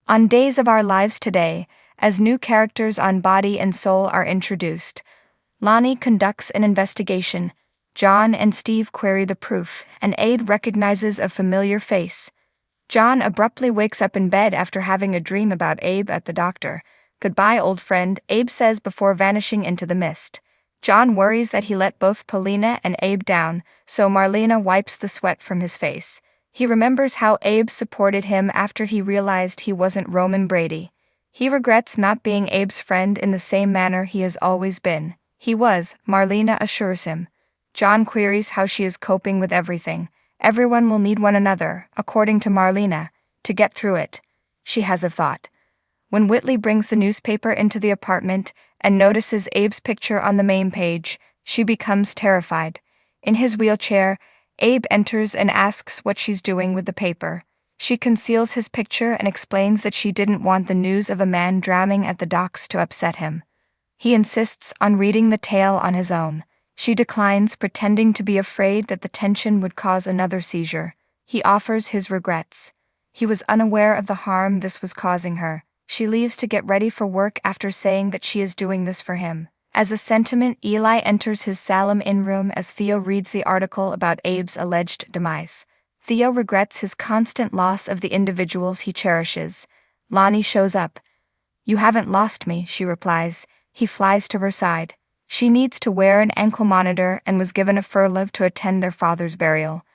On Days of Our Lives today, as new characters on Body and Soul are introduced, Lani conducts an investigation, John and Steve query the proof, and Abe recognizes a familiar face. John abruptly wakes up in bed after having a dream about Abe at the doctor. "Goodbye, old friend," Abe says before vanishing into the mist. John worries that he let both Paulina and Abe down, so Marlena wipes the sweat from his face. He remembers how Abe supported him after he realized he wasn't Roman Brady. He regrets not being Abe's friend in the same manner he has always been. He was, Marlena assures him. John queries how she is coping with everything. Everyone will need one another, according to Marlena, to get through it. She has a thought. When Whitley brings the newspaper into the apartment and notices Abe's picture on the main page, she becomes terrified. In his wheelchair, Abe enters and asks what she's doing with the paper. She conceals his picture and explains that she didn't want the news of a man drowning at the docks to upset him. He insists on reading the tale on his own. She declines, pretending to be afraid that the tension would cause another seizure. He offers his regrets. He was unaware of the harm this was causing her. She leaves to get ready for work after saying that she is doing this for him. As a sentiment, Eli enters his Salem Inn room as Theo reads the article about Abe's alleged demise. Theo regrets his constant loss of the individuals he cherishes. Lani shows up. "You haven't lost me," she replies. He flies to her side. She needs to wear an ankle monitor and was given a furlough to attend their father's burial.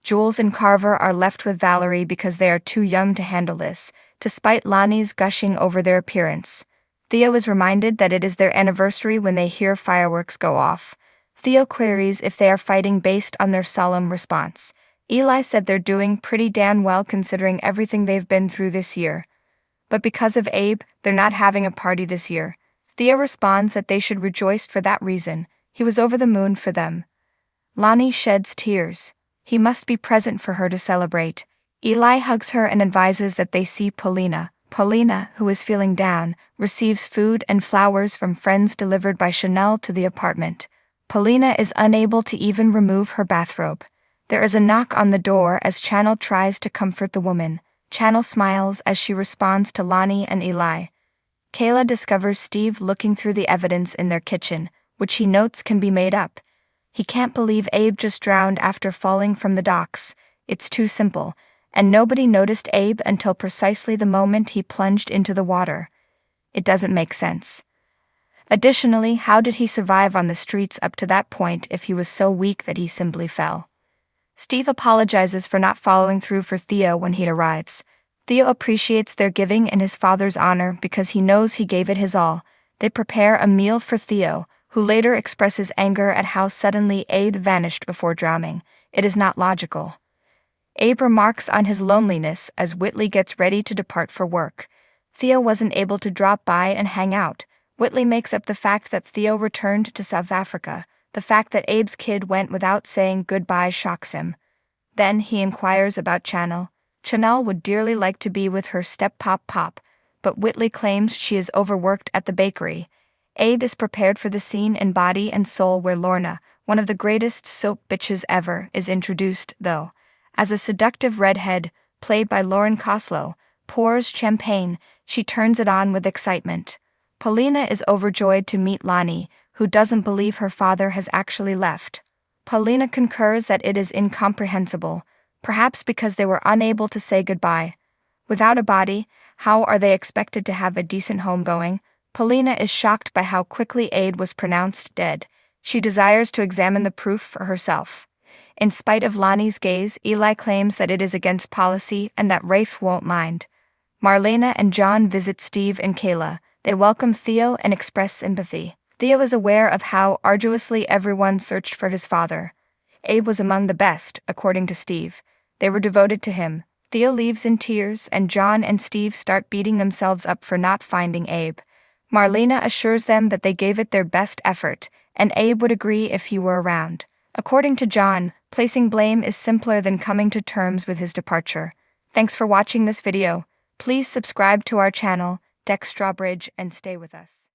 Jules and Carver are left with Valerie because they are too young to handle this, despite Lani's gushing over their appearance. Theo is reminded that it is their anniversary when they hear fireworks go off. Theo queries if they are fighting based on their solemn response. Eli said they're doing pretty damn well considering everything they've been through this year. But because of Abe, they're not having a party this year. Theo responds that they should rejoice for that reason. He was over the moon for them. Lani sheds tears. He must be present for her to celebrate. Eli hugs her and advises that they see Paulina. Paulina, who is feeling down, receives food and flowers from friends delivered by Chanel to the apartment. Paulina is unable to even remove her bathrobe. There is a knock on the door as Chanel tries to comfort the woman. Chanel smiles as she responds to Lani and Eli. Kayla discovers Steve looking through the evidence in their kitchen, which he notes can be made up. He can't believe Abe just drowned after falling from the docks. It's too simple, and nobody noticed Abe until precisely the moment he plunged into the water. It doesn't make sense. Additionally, how did he survive on the streets up to that point if he was so weak that he simply fell? Steve apologizes for not following through for Theo when he arrives. Theo appreciates their giving in his father's honor because he knows he gave it his all. They prepare a meal for Theo, who later expresses anger at how suddenly Abe vanished before drowning. It is not logical. Abe remarks on his loneliness as Whitley gets ready to depart for work. Theo wasn't able to drop by and hang out. Whitley makes up the fact that Theo returned to South Africa. The fact that Abe's kid went without saying goodbye shocks him. Then he inquires about Chanel. Chanel would dearly like to be with her step-pop, but Whitley claims she is overworked at the bakery. Abe is prepared for the scene in Body and Soul where Lorna, one of the greatest soap bitches ever, is introduced, though. As a seductive redhead, played by Lauren Koslow, pours champagne, she turns it on with excitement. Paulina is overjoyed to meet Lani, who doesn't believe her father has actually left. Paulina concurs that it is incomprehensible, perhaps because they were unable to say goodbye. Without a body, how are they expected to have a decent home going? Paulina is shocked by how quickly Abe was pronounced dead. She desires to examine the proof for herself. In spite of Lani's gaze, Eli claims that it is against policy and that Rafe won't mind. Marlena and John visit Steve and Kayla. They welcome Theo and express sympathy. Theo is aware of how arduously everyone searched for his father. Abe was among the best, according to Steve. They were devoted to him. Theo leaves in tears, and John and Steve start beating themselves up for not finding Abe. Marlena assures them that they gave it their best effort, and Abe would agree if he were around. According to John, placing blame is simpler than coming to terms with his departure. Thanks for watching this video. Please subscribe to our channel, Dextrawbridge, and stay with us.